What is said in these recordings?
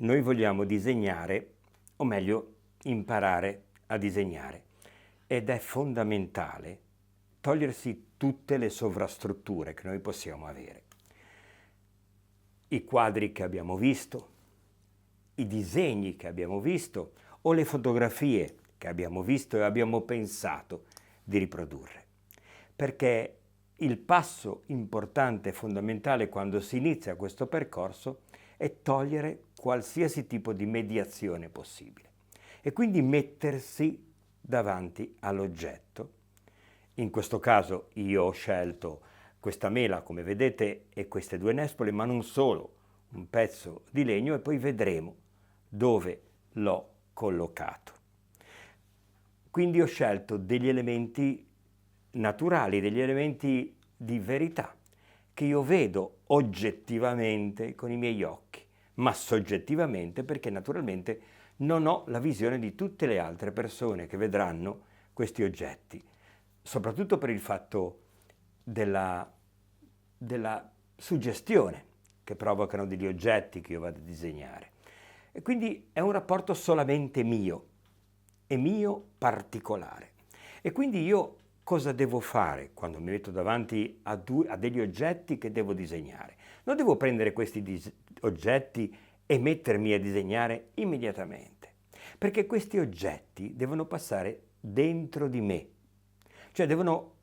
Noi vogliamo disegnare, o meglio, imparare a disegnare. Ed è fondamentale togliersi tutte le sovrastrutture che noi possiamo avere. I quadri che abbiamo visto, i disegni che abbiamo visto o le fotografie che abbiamo visto e abbiamo pensato di riprodurre. Perché il passo importante e fondamentale quando si inizia questo percorso è togliere qualsiasi tipo di mediazione possibile e quindi mettersi davanti all'oggetto. In questo caso io ho scelto questa mela, come vedete, e queste due nespole, ma non solo, un pezzo di legno, e poi vedremo dove l'ho collocato. Quindi ho scelto degli elementi naturali, degli elementi di verità che io vedo oggettivamente con i miei occhi, ma soggettivamente perché naturalmente non ho la visione di tutte le altre persone che vedranno questi oggetti, soprattutto per il fatto della suggestione che provocano degli oggetti che io vado a disegnare. E quindi è un rapporto solamente mio, e mio particolare. E quindi io cosa devo fare quando mi metto davanti a degli oggetti che devo disegnare? Non devo prendere questi oggetti e mettermi a disegnare immediatamente, perché questi oggetti devono passare dentro di me, cioè devono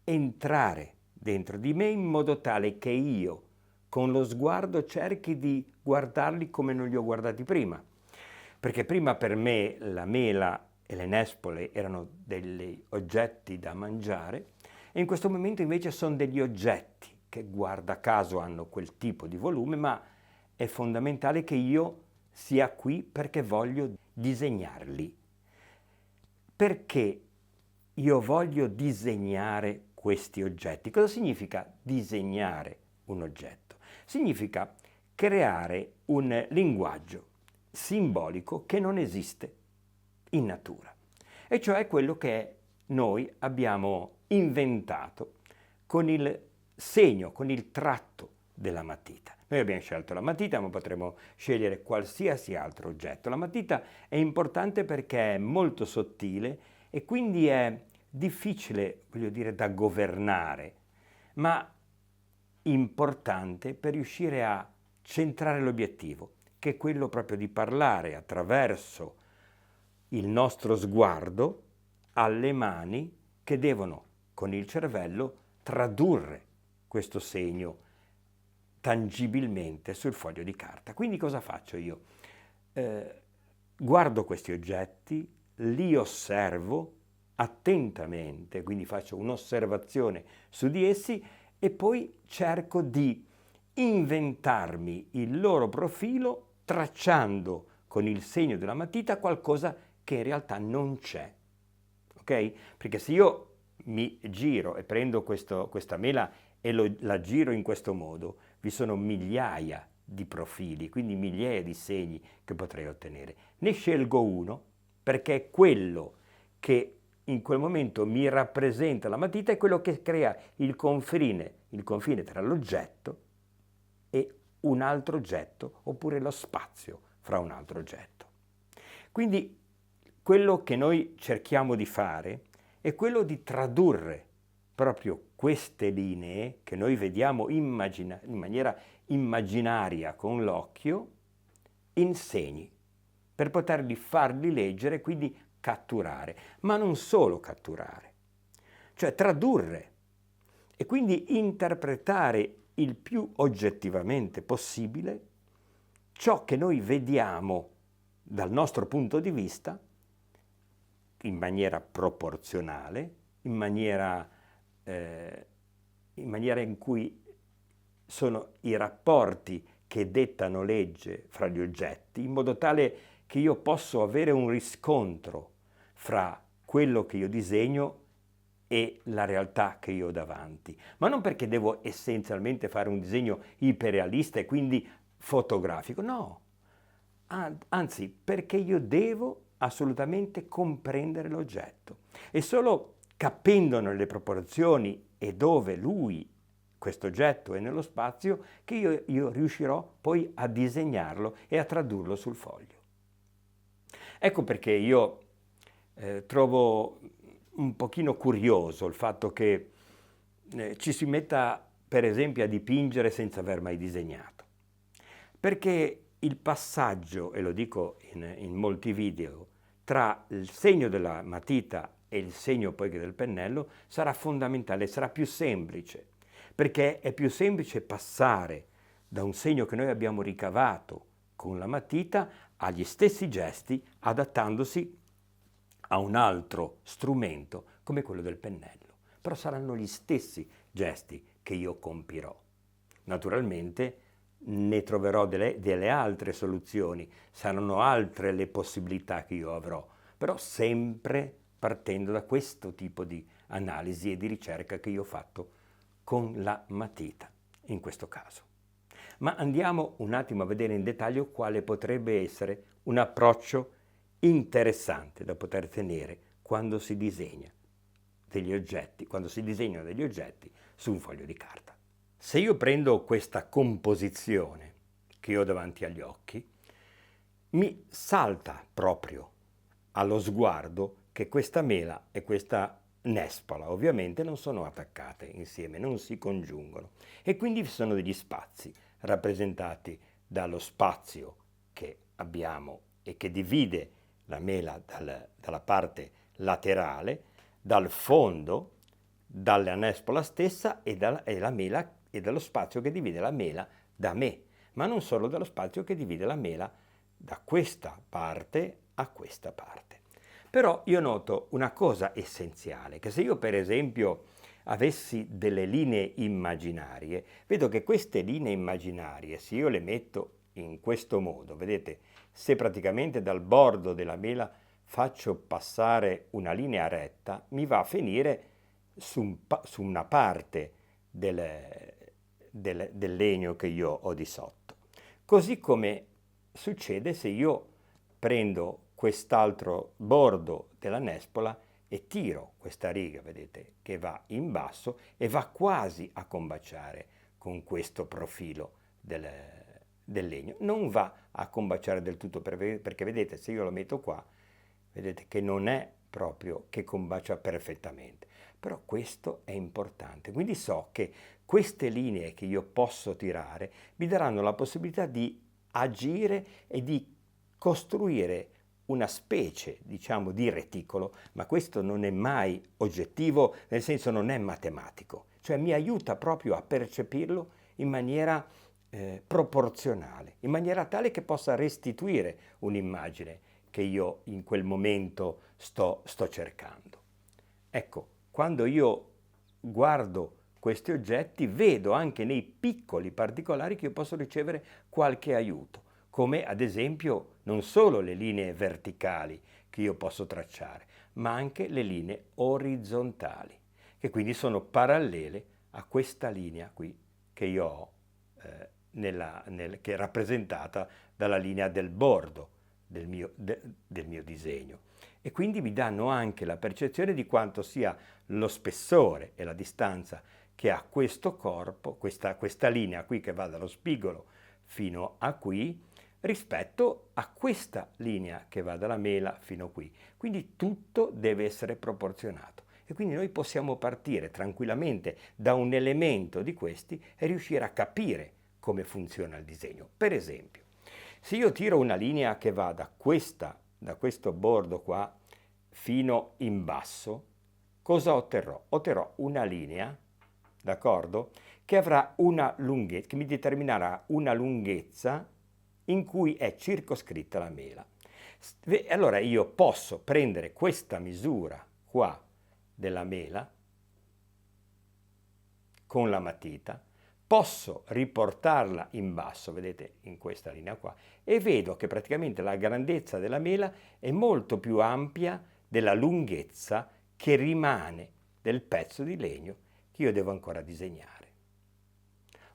entrare dentro di me in modo tale che io con lo sguardo cerchi di guardarli come non li ho guardati prima. Perché prima per me la mela e le nespole erano degli oggetti da mangiare e in questo momento invece sono degli oggetti che guarda caso hanno quel tipo di volume, ma è fondamentale che io sia qui perché voglio disegnarli. Perché io voglio disegnare questi oggetti? Cosa significa disegnare un oggetto? Significa creare un linguaggio simbolico che non esiste in natura, e cioè quello che noi abbiamo inventato con il segno, con il tratto della matita. Noi abbiamo scelto la matita, ma potremmo scegliere qualsiasi altro oggetto. La matita è importante perché è molto sottile e quindi è difficile, voglio dire, da governare, ma importante per riuscire a centrare l'obiettivo, che è quello proprio di parlare attraverso il nostro sguardo alle mani che devono, con il cervello, tradurre questo segno tangibilmente sul foglio di carta. Quindi cosa faccio io? Guardo questi oggetti, li osservo attentamente, quindi faccio un'osservazione su di essi e poi cerco di inventarmi il loro profilo tracciando con il segno della matita qualcosa che in realtà non c'è. Ok? Perché se io mi giro e prendo questa mela e la giro in questo modo, vi sono migliaia di profili, quindi migliaia di segni che potrei ottenere. Ne scelgo uno perché è quello che in quel momento mi rappresenta la matita, è quello che crea il confine tra l'oggetto e un altro oggetto, oppure lo spazio fra un altro oggetto. Quindi quello che noi cerchiamo di fare è quello di tradurre proprio queste linee che noi vediamo in maniera immaginaria con l'occhio in segni, per poterli farli leggere e quindi catturare, ma non solo catturare, cioè tradurre e quindi interpretare il più oggettivamente possibile ciò che noi vediamo dal nostro punto di vista in maniera proporzionale, in maniera in cui sono i rapporti che dettano legge fra gli oggetti, in modo tale che io posso avere un riscontro fra quello che io disegno e la realtà che io ho davanti. Ma non perché devo essenzialmente fare un disegno iperrealista e quindi fotografico, no. Anzi, perché io devo assolutamente comprendere l'oggetto. E solo capendone le proporzioni e dove lui questo oggetto è nello spazio, che io riuscirò poi a disegnarlo e a tradurlo sul foglio. Ecco perché io trovo un pochino curioso il fatto che ci si metta per esempio a dipingere senza aver mai disegnato, perché il passaggio, e lo dico in molti video, tra il segno della matita e il segno poi del pennello sarà fondamentale, sarà più semplice, perché è più semplice passare da un segno che noi abbiamo ricavato con la matita agli stessi gesti adattandosi a un altro strumento come quello del pennello. Però saranno gli stessi gesti che io compirò. Naturalmente ne troverò delle altre soluzioni, saranno altre le possibilità che io avrò, però sempre partendo da questo tipo di analisi e di ricerca che io ho fatto con la matita, in questo caso. Ma andiamo un attimo a vedere in dettaglio quale potrebbe essere un approccio interessante da poter tenere quando si disegna degli oggetti, quando si disegnano degli oggetti su un foglio di carta. Se io prendo questa composizione che ho davanti agli occhi, mi salta proprio allo sguardo che questa mela e questa nespola ovviamente non sono attaccate insieme, non si congiungono e quindi vi sono degli spazi rappresentati dallo spazio che abbiamo e che divide la mela dalla parte laterale, dal fondo, dalla nespola stessa e la mela e dallo spazio che divide la mela da me, ma non solo dallo spazio che divide la mela da questa parte a questa parte. Però io noto una cosa essenziale, che se io per esempio avessi delle linee immaginarie, vedo che queste linee immaginarie, se io le metto in questo modo, vedete, se praticamente dal bordo della mela faccio passare una linea retta, mi va a finire su una parte del legno che io ho di sotto. Così come succede se io prendo quest'altro bordo della nespola e tiro questa riga, vedete, che va in basso e va quasi a combaciare con questo profilo del legno. Non va a combaciare del tutto perché vedete, se io lo metto qua, vedete che non è proprio che combacia perfettamente. Però questo è importante. Quindi so che queste linee che io posso tirare mi daranno la possibilità di agire e di costruire una specie, diciamo, di reticolo, ma questo non è mai oggettivo, nel senso non è matematico, cioè mi aiuta proprio a percepirlo in maniera proporzionale, in maniera tale che possa restituire un'immagine che io in quel momento sto cercando. Ecco, quando io guardo questi oggetti vedo anche nei piccoli particolari che io posso ricevere qualche aiuto, come ad esempio non solo le linee verticali che io posso tracciare, ma anche le linee orizzontali, che quindi sono parallele a questa linea qui che io ho, che è rappresentata dalla linea del bordo del mio disegno. E quindi mi danno anche la percezione di quanto sia lo spessore e la distanza che ha questo corpo, questa linea qui che va dallo spigolo fino a qui, rispetto a questa linea che va dalla mela fino a qui. Quindi tutto deve essere proporzionato. E quindi noi possiamo partire tranquillamente da un elemento di questi e riuscire a capire come funziona il disegno. Per esempio, se io tiro una linea che va da questo bordo qua fino in basso, cosa otterrò? Otterrò una linea, d'accordo? Che avrà una lunghezza, che mi determinerà una lunghezza in cui è circoscritta la mela. Allora io posso prendere questa misura qua della mela con la matita, posso riportarla in basso, vedete in questa linea qua, e vedo che praticamente la grandezza della mela è molto più ampia della lunghezza che rimane del pezzo di legno che io devo ancora disegnare.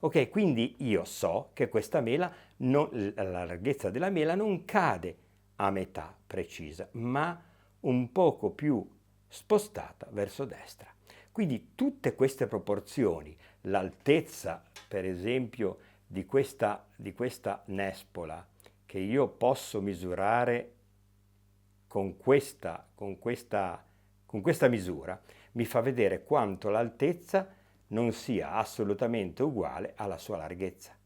Ok, quindi io so che questa mela, la larghezza della mela non cade a metà precisa, ma un poco più spostata verso destra. Quindi tutte queste proporzioni l'altezza, per esempio, di questa nespola, che io posso misurare con questa misura, mi fa vedere quanto l'altezza non sia assolutamente uguale alla sua larghezza.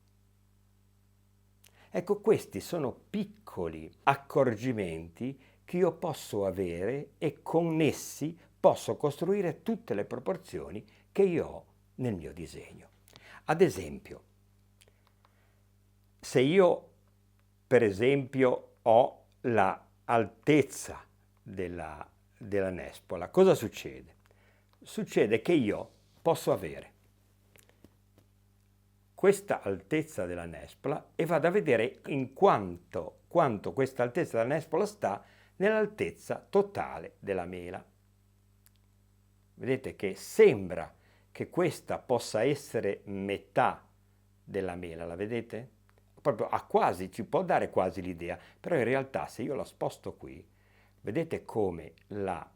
Ecco, questi sono piccoli accorgimenti che io posso avere e con essi posso costruire tutte le proporzioni che io ho nel mio disegno. Ad esempio, se io, per esempio, ho l'altezza della nespola, cosa succede? Succede che io posso avere questa altezza della nespola e vado a vedere in quanto questa altezza della nespola sta nell'altezza totale della mela. Vedete che sembra che questa possa essere metà della mela, la vedete? Proprio a quasi, ci può dare quasi l'idea, però in realtà se io la sposto qui, vedete come la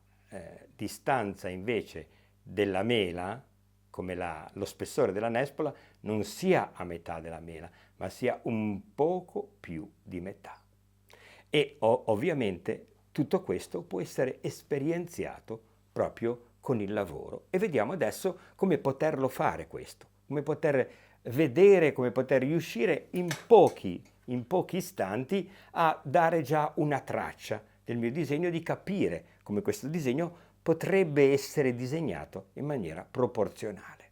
distanza invece della mela, come lo spessore della nespola, non sia a metà della mela, ma sia un poco più di metà. E ovviamente tutto questo può essere esperienziato proprio con il lavoro. E vediamo adesso come poterlo fare questo, come poter vedere, come poter riuscire in pochi istanti a dare già una traccia del mio disegno, di capire come questo disegno potrebbe essere disegnato in maniera proporzionale.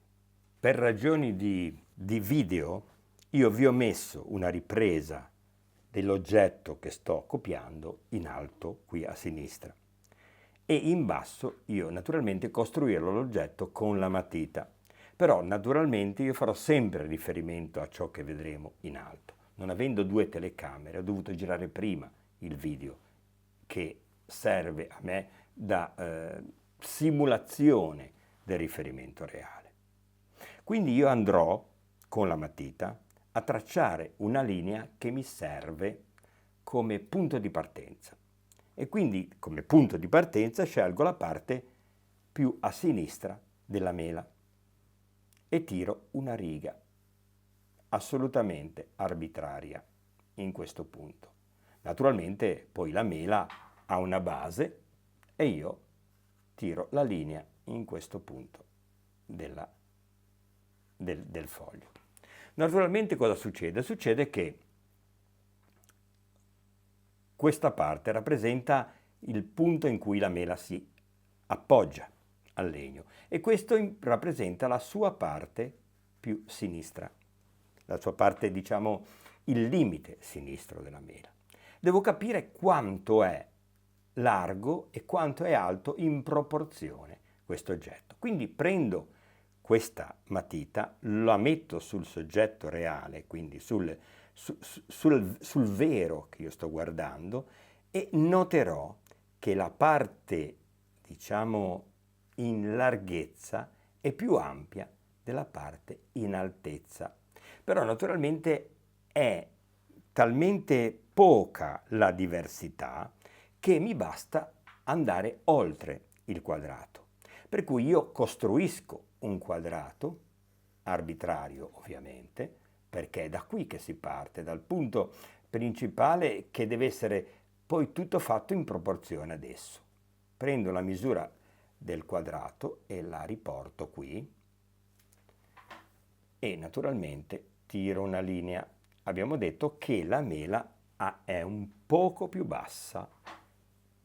Per ragioni di video, io vi ho messo una ripresa dell'oggetto che sto copiando in alto qui a sinistra e in basso io naturalmente costruirò l'oggetto con la matita, però naturalmente io farò sempre riferimento a ciò che vedremo in alto. Non avendo due telecamere ho dovuto girare prima il video che serve a me da simulazione del riferimento reale. Quindi io andrò con la matita a tracciare una linea che mi serve come punto di partenza e quindi come punto di partenza scelgo la parte più a sinistra della mela e tiro una riga assolutamente arbitraria in questo punto. Naturalmente poi la mela ha una base e io tiro la linea in questo punto del foglio. Naturalmente cosa succede? Succede che questa parte rappresenta il punto in cui la mela si appoggia al legno e questo rappresenta la sua parte più sinistra, la sua parte, diciamo, il limite sinistro della mela. Devo capire quanto è largo e quanto è alto in proporzione questo oggetto. Quindi prendo questa matita, la metto sul soggetto reale, quindi sul vero che io sto guardando e noterò che la parte, diciamo, in larghezza è più ampia della parte in altezza. Però naturalmente è talmente poca la diversità che mi basta andare oltre il quadrato. Per cui io costruisco un quadrato, arbitrario ovviamente, perché è da qui che si parte, dal punto principale che deve essere poi tutto fatto in proporzione ad esso. Prendo la misura del quadrato e la riporto qui e naturalmente tiro una linea. Abbiamo detto che la mela è un poco più bassa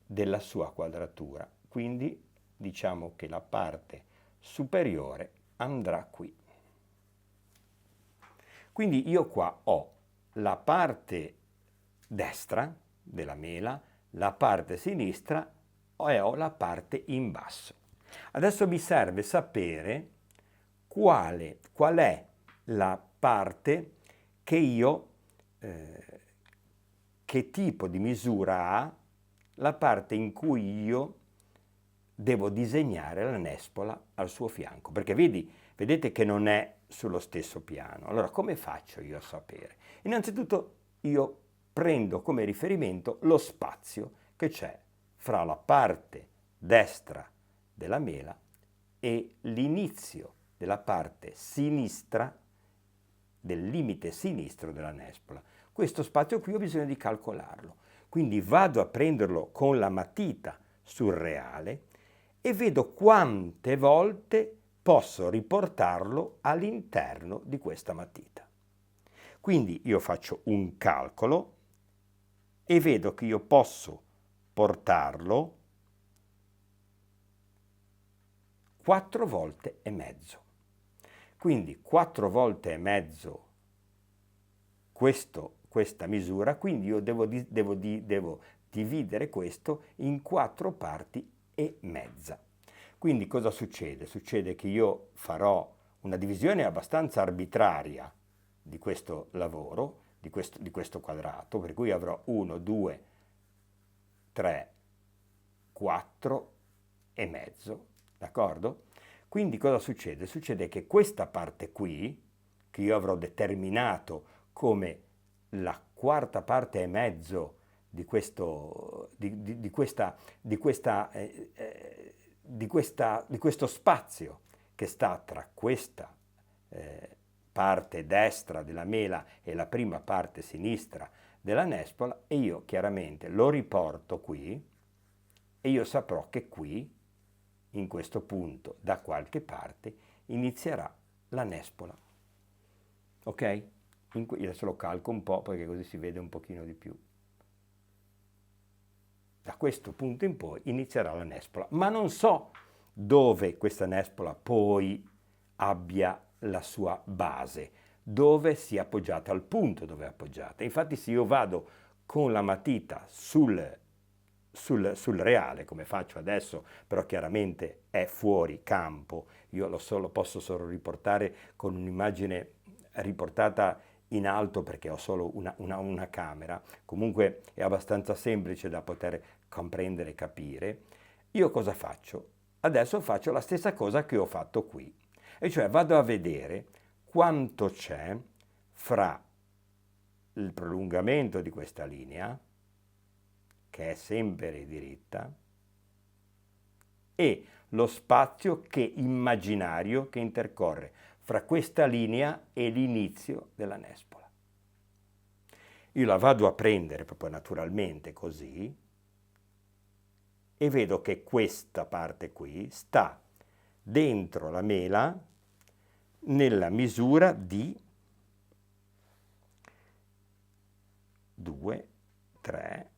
della sua quadratura, quindi diciamo che la parte superiore andrà qui. Quindi io qua ho la parte destra della mela, la parte sinistra e ho la parte in basso. Adesso mi serve sapere qual è la parte che io, che tipo di misura ha la parte in cui io devo disegnare la nespola al suo fianco, perché vedete che non è sullo stesso piano. Allora come faccio io a sapere? Innanzitutto io prendo come riferimento lo spazio che c'è fra la parte destra della mela e l'inizio della parte sinistra, del limite sinistro della nespola. Questo spazio qui ho bisogno di calcolarlo. Quindi vado a prenderlo con la matita sul reale e vedo quante volte posso riportarlo all'interno di questa matita. Quindi io faccio un calcolo e vedo che io posso portarlo 4 volte e mezzo. Quindi 4 volte e mezzo questa misura, quindi io devo dividere questo in 4 parti e mezza. Quindi cosa succede? Succede che io farò una divisione abbastanza arbitraria di questo lavoro, di questo quadrato, per cui avrò 1, 2, 3, 4 e mezzo, d'accordo? Quindi cosa succede? Succede che questa parte qui, che io avrò determinato come la quarta parte e mezzo di questo spazio che sta tra questa parte destra della mela e la prima parte sinistra della nespola, e io chiaramente lo riporto qui e io saprò che qui, in questo punto, da qualche parte, inizierà la nespola. Ok? Adesso lo calco un po' perché così si vede un pochino di più. Da questo punto in poi inizierà la nespola, ma non so dove questa nespola poi abbia la sua base, dove sia appoggiata, al punto dove è appoggiata. Infatti se io vado con la matita sul reale, come faccio adesso, però chiaramente è fuori campo, io lo posso solo riportare con un'immagine riportata in alto perché ho solo una camera, comunque è abbastanza semplice da poter comprendere e capire. Io cosa faccio? Adesso faccio la stessa cosa che ho fatto qui, e cioè vado a vedere quanto c'è fra il prolungamento di questa linea, che è sempre diritta, e lo spazio immaginario che intercorre fra questa linea e l'inizio della nespola. Io la vado a prendere proprio naturalmente così e vedo che questa parte qui sta dentro la mela nella misura di 2, 3,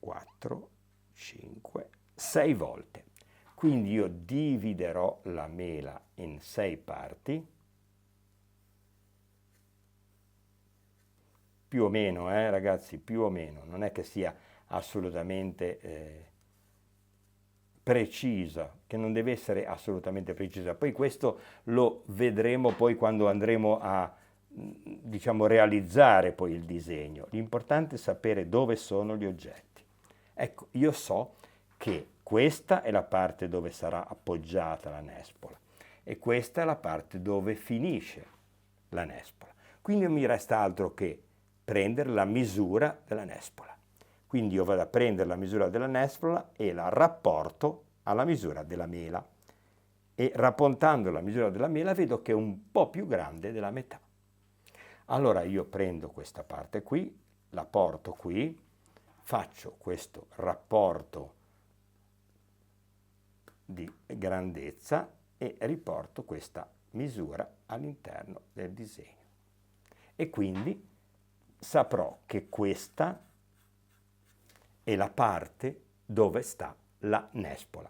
4, 5, 6 volte. Quindi io dividerò la mela in 6 parti, più o meno, ragazzi, più o meno, non è che sia assolutamente precisa, che non deve essere assolutamente precisa. Poi questo lo vedremo poi quando andremo a, diciamo, realizzare poi il disegno. L'importante è sapere dove sono gli oggetti. Ecco, io so che questa è la parte dove sarà appoggiata la nespola e questa è la parte dove finisce la nespola. Quindi non mi resta altro che prendere la misura della nespola. Quindi io vado a prendere la misura della nespola e la rapporto alla misura della mela. E rapportando la misura della mela vedo che è un po' più grande della metà. Allora io prendo questa parte qui, la porto qui, faccio questo rapporto di grandezza e riporto questa misura all'interno del disegno. E quindi saprò che questa è la parte dove sta la nespola.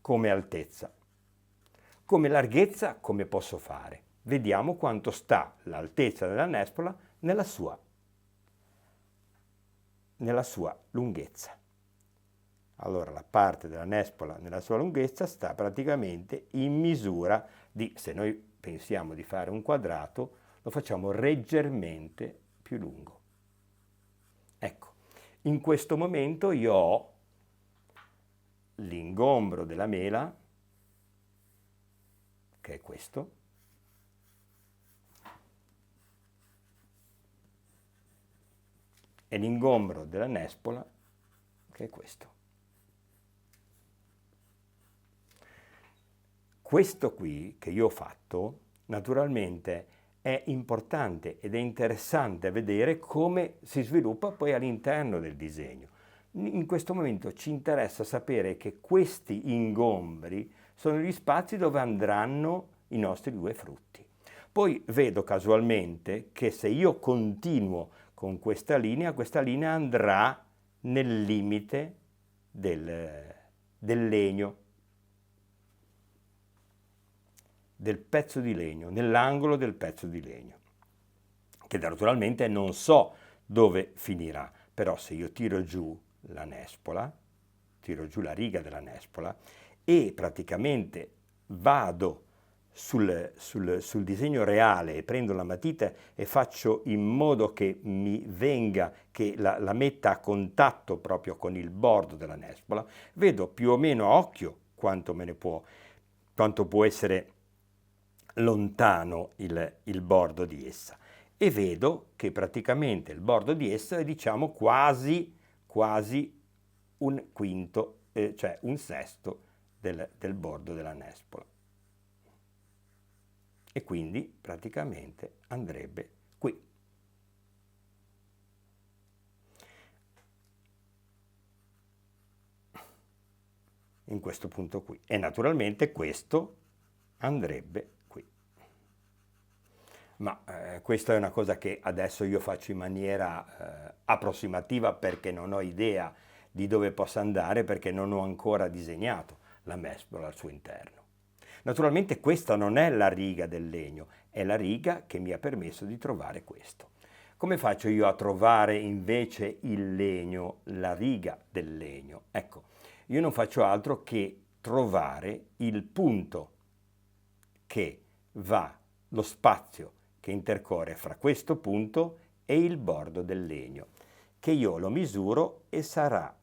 Come altezza. Come larghezza, come posso fare? Vediamo quanto sta l'altezza della nespola nella sua lunghezza. Allora la parte della nespola nella sua lunghezza sta praticamente in misura di, se noi pensiamo di fare un quadrato, lo facciamo leggermente più lungo. Ecco, in questo momento io ho l'ingombro della mela, che è questo, e l'ingombro della nespola, che è questo. Questo qui che io ho fatto, naturalmente, è importante ed è interessante vedere come si sviluppa poi all'interno del disegno. In questo momento ci interessa sapere che questi ingombri sono gli spazi dove andranno i nostri due frutti. Poi vedo casualmente che se io continuo con questa linea andrà nel limite del legno, del pezzo di legno, nell'angolo del pezzo di legno, che naturalmente non so dove finirà, però se io tiro giù la nespola, tiro giù la riga della nespola e praticamente vado sul disegno reale e prendo la matita e faccio in modo che mi venga, che la metta a contatto proprio con il bordo della nespola, vedo più o meno a occhio quanto può essere lontano il bordo di essa, e vedo che praticamente il bordo di essa è, diciamo, quasi un quinto, cioè un sesto del bordo della nespola. E quindi praticamente andrebbe qui. In questo punto qui. E naturalmente questo andrebbe qui. Ma questa è una cosa che adesso io faccio in maniera approssimativa, perché non ho idea di dove possa andare, perché non ho ancora disegnato la nespola al suo interno. Naturalmente questa non è la riga del legno, è la riga che mi ha permesso di trovare questo. Come faccio io a trovare invece il legno, la riga del legno? Ecco, io non faccio altro che trovare il punto che va, lo spazio che intercorre fra questo punto e il bordo del legno, che io lo misuro e sarà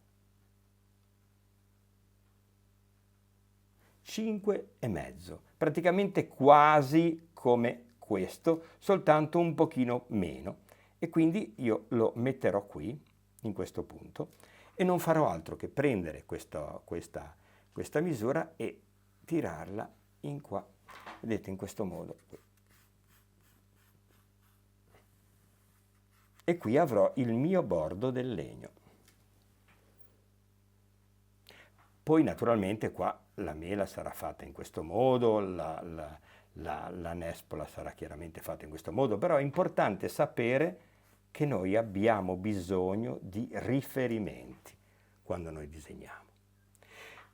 5,5, praticamente quasi come questo, soltanto un pochino meno, e quindi io lo metterò qui, in questo punto, e non farò altro che prendere questa misura e tirarla in qua, vedete, in questo modo. E qui avrò il mio bordo del legno. Poi naturalmente qua la mela sarà fatta in questo modo, la nespola sarà chiaramente fatta in questo modo, però è importante sapere che noi abbiamo bisogno di riferimenti quando noi disegniamo.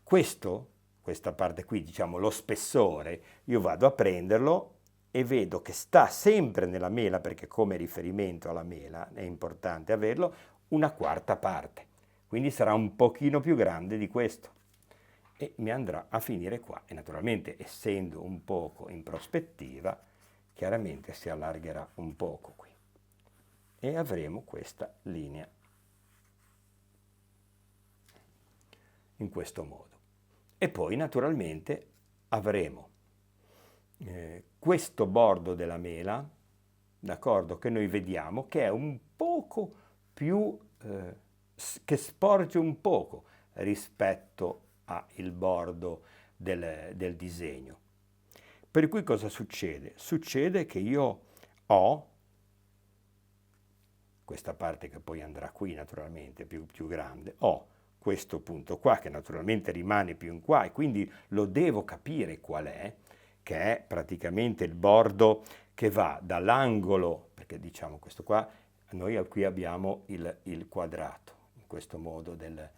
Questa parte qui, diciamo lo spessore, io vado a prenderlo e vedo che sta sempre nella mela, perché come riferimento alla mela è importante averlo, una quarta parte, quindi sarà un pochino più grande di questo e mi andrà a finire qua, e naturalmente, essendo un poco in prospettiva, chiaramente si allargherà un poco qui e avremo questa linea in questo modo. E poi naturalmente avremo questo bordo della mela, d'accordo, che noi vediamo che è un poco più, che sporge un poco rispetto al bordo del disegno. Per cui cosa succede? Succede che io ho questa parte che poi andrà qui naturalmente, più grande, ho questo punto qua che naturalmente rimane più in qua, e quindi lo devo capire qual è, che è praticamente il bordo che va dall'angolo, perché diciamo questo qua, noi qui abbiamo il quadrato, in questo modo del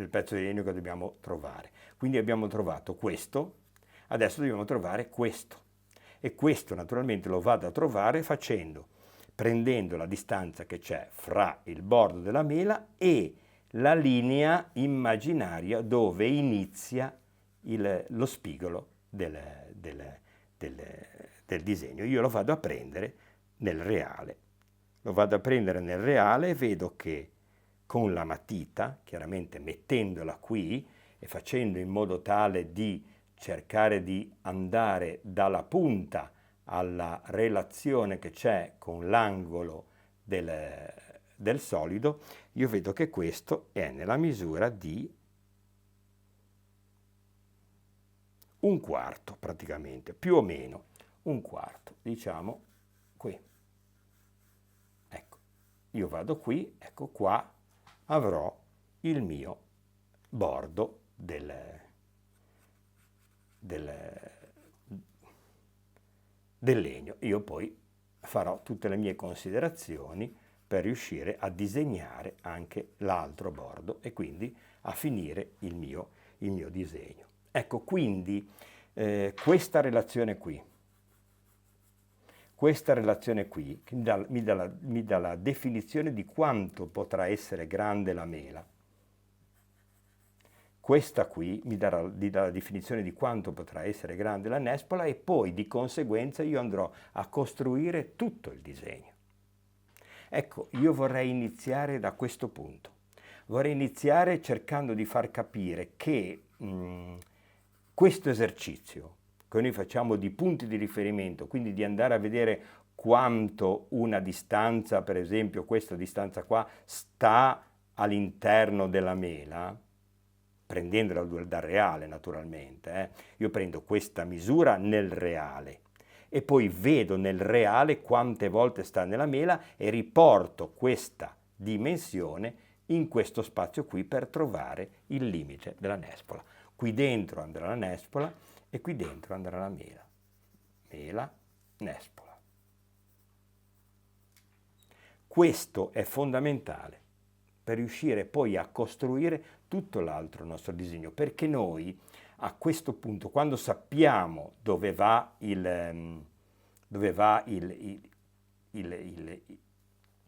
pezzo di legno che dobbiamo trovare. Quindi abbiamo trovato questo, adesso dobbiamo trovare questo. E questo naturalmente lo vado a trovare prendendo la distanza che c'è fra il bordo della mela e la linea immaginaria dove inizia lo spigolo del disegno. Io lo vado a prendere nel reale. Lo vado a prendere nel reale e vedo che con la matita, chiaramente mettendola qui e facendo in modo tale di cercare di andare dalla punta alla relazione che c'è con l'angolo del solido, io vedo che questo è nella misura di 1/4 praticamente, più o meno 1/4, diciamo qui. Ecco, io vado qui, ecco qua, avrò il mio bordo del legno. Io poi farò tutte le mie considerazioni per riuscire a disegnare anche l'altro bordo e quindi a finire il mio disegno. Ecco, quindi questa relazione qui che mi dà la definizione di quanto potrà essere grande la mela. Questa qui mi darà la definizione di quanto potrà essere grande la nespola e poi di conseguenza io andrò a costruire tutto il disegno. Ecco, io vorrei iniziare da questo punto. Vorrei iniziare cercando di far capire che questo esercizio che noi facciamo di punti di riferimento, quindi di andare a vedere quanto una distanza, per esempio questa distanza qua, sta all'interno della mela, prendendola dal reale naturalmente, io prendo questa misura nel reale e poi vedo nel reale quante volte sta nella mela e riporto questa dimensione in questo spazio qui per trovare il limite della nespola. Qui dentro andrà la nespola e qui dentro andrà la mela. Mela, nespola. Questo è fondamentale per riuscire poi a costruire tutto l'altro nostro disegno, perché noi a questo punto, quando sappiamo dove va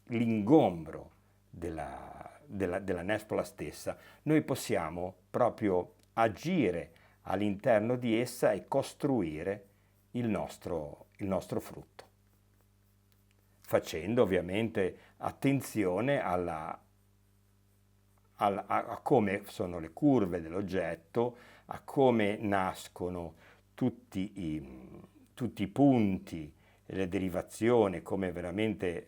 l'ingombro della nespola stessa, noi possiamo proprio agire all'interno di essa e costruire il nostro frutto, facendo ovviamente attenzione a come sono le curve dell'oggetto, a come nascono tutti i punti, le derivazioni, come veramente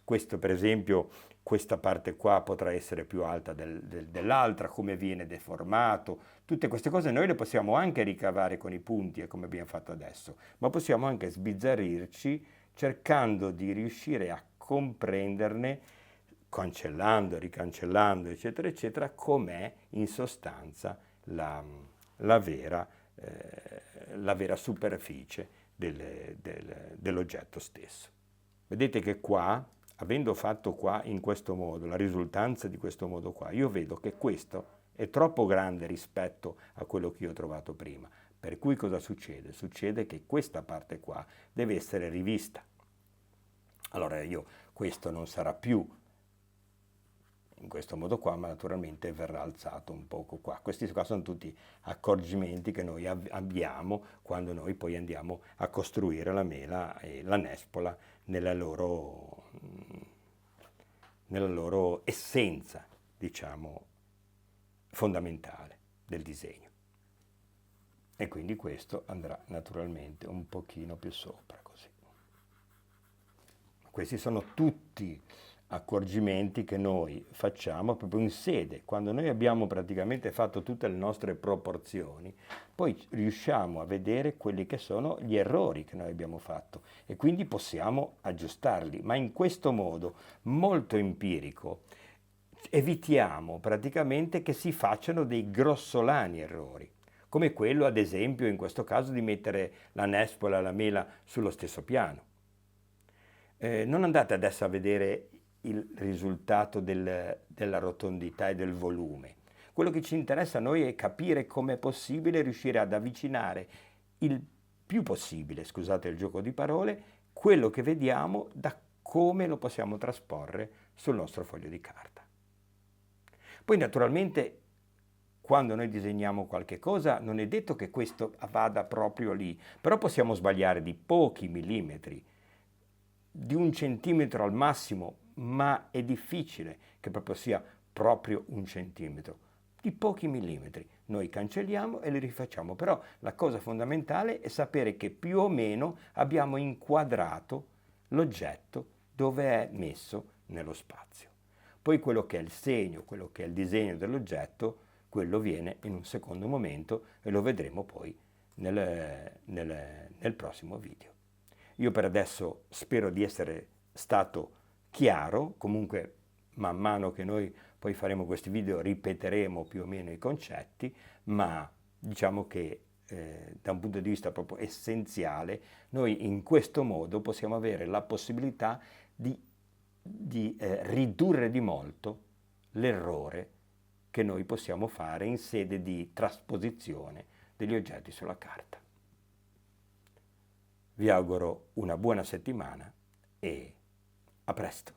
questo per esempio, questa parte qua potrà essere più alta dell'altra, come viene deformato, tutte queste cose noi le possiamo anche ricavare con i punti, come abbiamo fatto adesso, ma possiamo anche sbizzarrirci cercando di riuscire a comprenderne, cancellando, ricancellando, eccetera, eccetera, com'è in sostanza la vera superficie dell'oggetto stesso. Vedete che qua, avendo fatto qua in questo modo, la risultanza di questo modo qua, io vedo che questo è troppo grande rispetto a quello che io ho trovato prima. Per cui cosa succede? Succede che questa parte qua deve essere rivista. Allora questo non sarà più in questo modo qua, ma naturalmente verrà alzato un poco qua. Questi qua sono tutti accorgimenti che noi abbiamo quando noi poi andiamo a costruire la mela e la nespola nella loro essenza, diciamo, fondamentale del disegno. E quindi questo andrà naturalmente un pochino più sopra, così. Questi sono tutti accorgimenti che noi facciamo proprio in sede. Quando noi abbiamo praticamente fatto tutte le nostre proporzioni, poi riusciamo a vedere quelli che sono gli errori che noi abbiamo fatto e quindi possiamo aggiustarli. Ma in questo modo molto empirico evitiamo praticamente che si facciano dei grossolani errori, come quello ad esempio in questo caso di mettere la nespola e la mela sullo stesso piano. Non andate adesso a vedere il risultato della rotondità e del volume. Quello che ci interessa a noi è capire come è possibile riuscire ad avvicinare il più possibile, scusate il gioco di parole, quello che vediamo da come lo possiamo trasporre sul nostro foglio di carta. Poi naturalmente quando noi disegniamo qualche cosa non è detto che questo vada proprio lì, però possiamo sbagliare di pochi millimetri, di 1 centimetro al massimo, ma è difficile che proprio sia proprio 1 centimetro, di pochi millimetri. Noi cancelliamo e li rifacciamo, però la cosa fondamentale è sapere che più o meno abbiamo inquadrato l'oggetto dove è messo nello spazio. Poi quello che è il segno, quello che è il disegno dell'oggetto, quello viene in un secondo momento e lo vedremo poi nel prossimo video. Io per adesso spero di essere stato chiaro, comunque man mano che noi poi faremo questi video ripeteremo più o meno i concetti, ma diciamo che da un punto di vista proprio essenziale, noi in questo modo possiamo avere la possibilità di ridurre di molto l'errore che noi possiamo fare in sede di trasposizione degli oggetti sulla carta. Vi auguro una buona settimana e a presto.